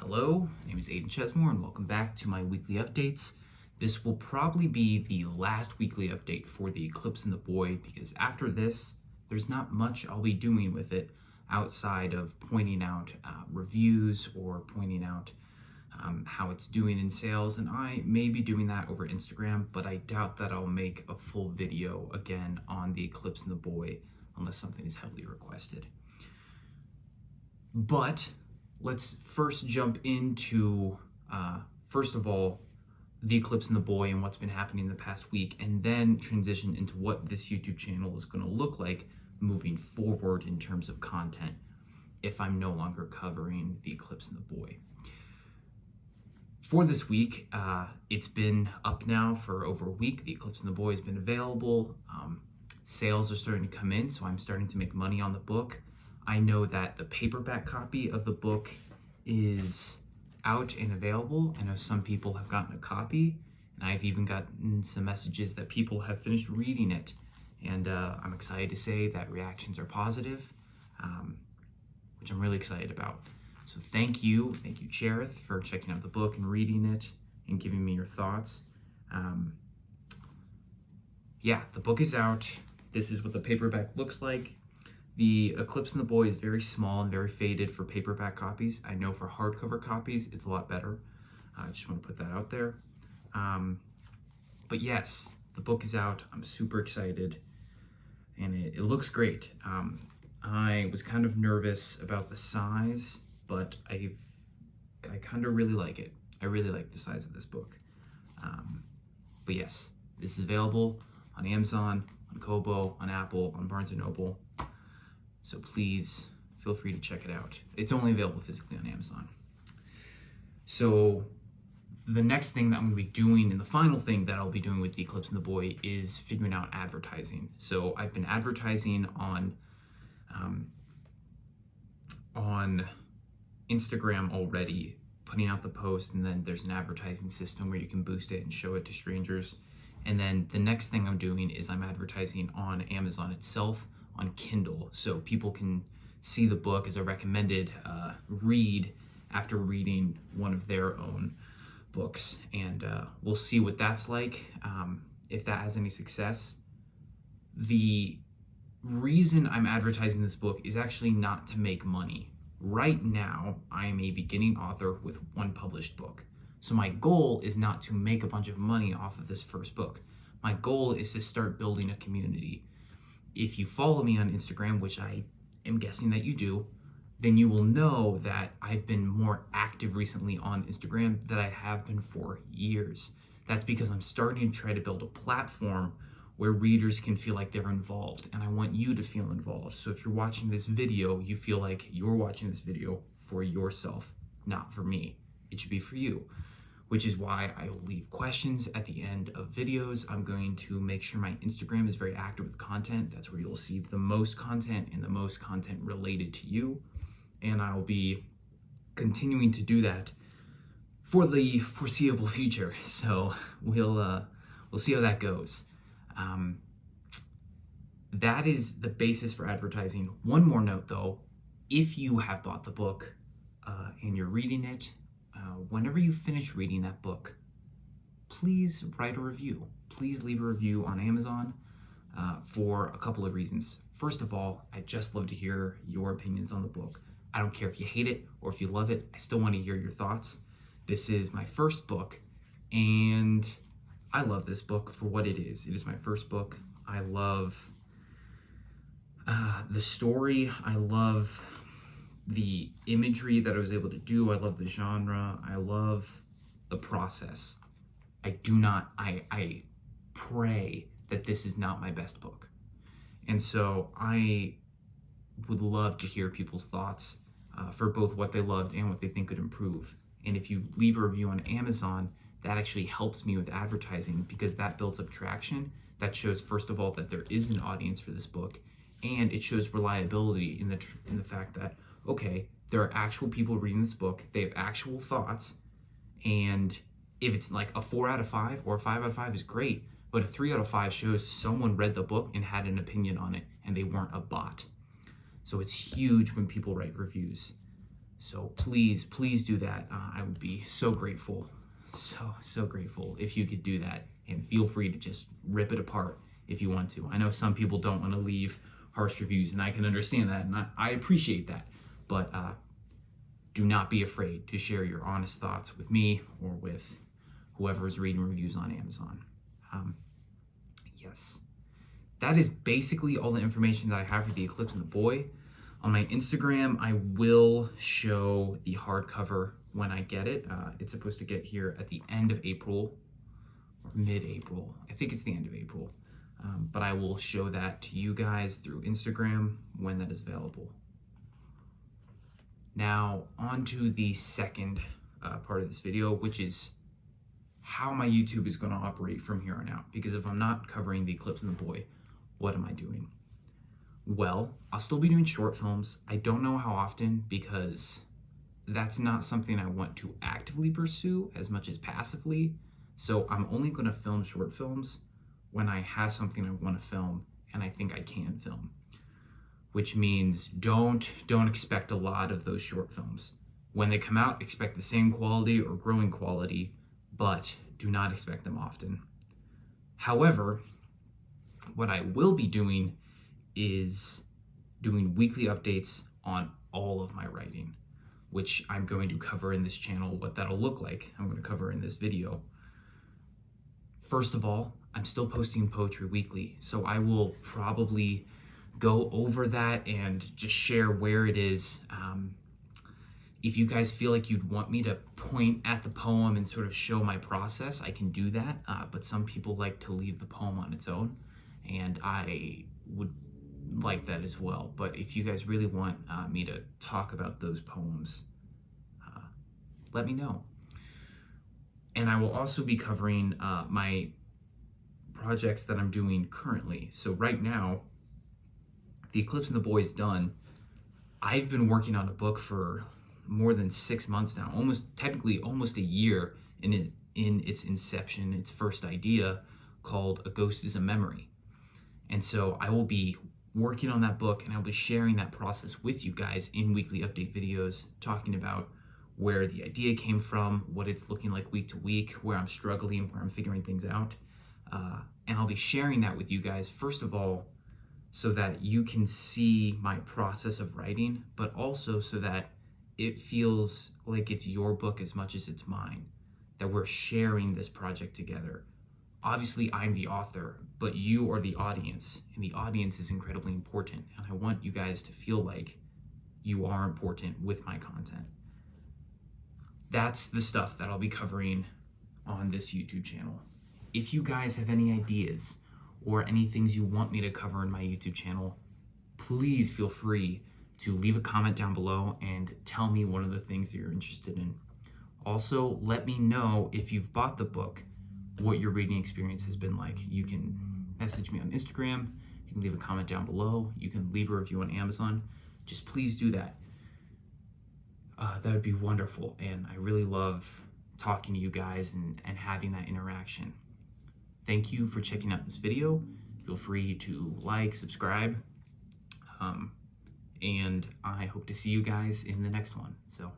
Hello, my name is Aiden Chesmore and welcome back to my weekly updates. This will probably be the last weekly update for the Eclipse and the Boy because after this, there's not much I'll be doing with it outside of pointing out reviews or pointing out how it's doing in sales, and I may be doing that over Instagram, but I doubt that I'll make a full video again on the Eclipse and the Boy unless something is heavily requested. But let's first jump into, first of all, the Eclipse and the Boy and what's been happening in the past week, and then transition into what this YouTube channel is going to look like moving forward in terms of content if I'm no longer covering the Eclipse and the Boy. For this week, it's been up now for over a week. The Eclipse and the Boy has been available. Sales are starting to come in, so I'm starting to make money on the book. I know that the paperback copy of the book is out and available. I know some people have gotten a copy, and I've even gotten some messages that people have finished reading it. And I'm excited to say that reactions are positive, which I'm really excited about. So thank you Cherith, for checking out the book and reading it and giving me your thoughts. Yeah, the book is out. This is what the paperback looks like. The Eclipse and the Boy is very small and very faded for paperback copies. I know for hardcover copies, it's a lot better. I just want to put that out there. But yes, the book is out. I'm super excited, and it looks great. I was kind of nervous about the size, but I kind of really like it. I really like the size of this book. But yes, this is available on Amazon, on Kobo, on Apple, on Barnes & Noble. So please feel free to check it out. It's only available physically on Amazon. So the next thing that I'm going to be doing, and the final thing that I'll be doing with the Eclipse and the Boy, is figuring out advertising. So I've been advertising on Instagram already, putting out the post, and then there's an advertising system where you can boost it and show it to strangers. And then the next thing I'm doing is I'm advertising on Amazon itself, on Kindle, so people can see the book as a recommended read after reading one of their own books. And we'll see what that's like, if that has any success. The reason I'm advertising this book is actually not to make money. Right now, I am a beginning author with one published book. So my goal is not to make a bunch of money off of this first book. My goal is to start building a community. If you follow me on Instagram, which I am guessing that you do, then you will know that I've been more active recently on Instagram than I have been for years. That's because I'm starting to try to build a platform where readers can feel like they're involved, and I want you to feel involved. So if you're watching this video, you feel like you're watching this video for yourself, not for me. It should be for you, which is why I will leave questions at the end of videos. I'm going to make sure my Instagram is very active with content. That's where you'll see the most content and the most content related to you. And I'll be continuing to do that for the foreseeable future. So we'll see how that goes. That is the basis for advertising. One more note though, if you have bought the book and you're reading it, whenever you finish reading that book, please write a review. Please leave a review on Amazon for a couple of reasons. First of all, I'd just love to hear your opinions on the book. I don't care if you hate it or if you love it. I still want to hear your thoughts. This is my first book, and I love this book for what it is. It is my first book. I love the story. I love the imagery that I was able to do. I love the genre. I love the process. I pray that this is not my best book. And so I would love to hear people's thoughts for both what they loved and what they think could improve. And if you leave a review on Amazon, that actually helps me with advertising because that builds up traction. That shows, first of all, that there is an audience for this book, and it shows reliability in the fact that, okay, there are actual people reading this book, they have actual thoughts, and if it's like a 4 out of 5 or a 5 out of 5 is great, but a 3 out of 5 shows someone read the book and had an opinion on it, and they weren't a bot. So it's huge when people write reviews. So please do that. I would be so grateful, so grateful if you could do that, and feel free to just rip it apart if you want to. I know some people don't want to leave harsh reviews, and I can understand that, and I appreciate that, but do not be afraid to share your honest thoughts with me or with whoever is reading reviews on Amazon. Yes, that is basically all the information that I have for the Eclipse and the Boy. On my Instagram, I will show the hardcover when I get it. It's supposed to get here at the end of April or mid-April. I think it's the end of April. But I will show that to you guys through Instagram when that is available. Now, on to the second part of this video, which is how my YouTube is going to operate from here on out. Because if I'm not covering the Eclipse and the Boy, what am I doing? Well, I'll still be doing short films. I don't know how often, because that's not something I want to actively pursue as much as passively. So I'm only going to film short films when I have something I want to film and I think I can film. Which means don't expect a lot of those short films. When they come out, expect the same quality or growing quality, but do not expect them often. However, what I will be doing is doing weekly updates on all of my writing, which I'm going to cover in this channel. What that'll look like, I'm going to cover in this video. First of all, I'm still posting poetry weekly, so I will probably go over that and just share where it is. If you guys feel like you'd want me to point at the poem and sort of show my process, I can do that, but some people like to leave the poem on its own, and I would like that as well. But if you guys really want me to talk about those poems, let me know. And I will also be covering my projects that I'm doing currently. So right now, The Eclipse and the Boy is done. I've been working on a book for more than 6 months now, technically almost a year in its inception, its first idea, called A Ghost is a Memory. And so I will be working on that book, and I'll be sharing that process with you guys in weekly update videos, talking about where the idea came from, what it's looking like week to week, where I'm struggling, where I'm figuring things out. And I'll be sharing that with you guys, first of all, so that you can see my process of writing, but also so that it feels like it's your book as much as it's mine, that we're sharing this project together. Obviously, I'm the author, but you are the audience, and the audience is incredibly important, and I want you guys to feel like you are important with my content. That's the stuff that I'll be covering on this YouTube channel. If you guys have any ideas or any things you want me to cover in my YouTube channel, please feel free to leave a comment down below and tell me one of the things that you're interested in. Also, let me know if you've bought the book, what your reading experience has been like. You can message me on Instagram, you can leave a comment down below, you can leave a review on Amazon. Just please do that. That would be wonderful, and I really love talking to you guys and having that interaction. Thank you for checking out this video. Feel free to like, subscribe, and I hope to see you guys in the next one. So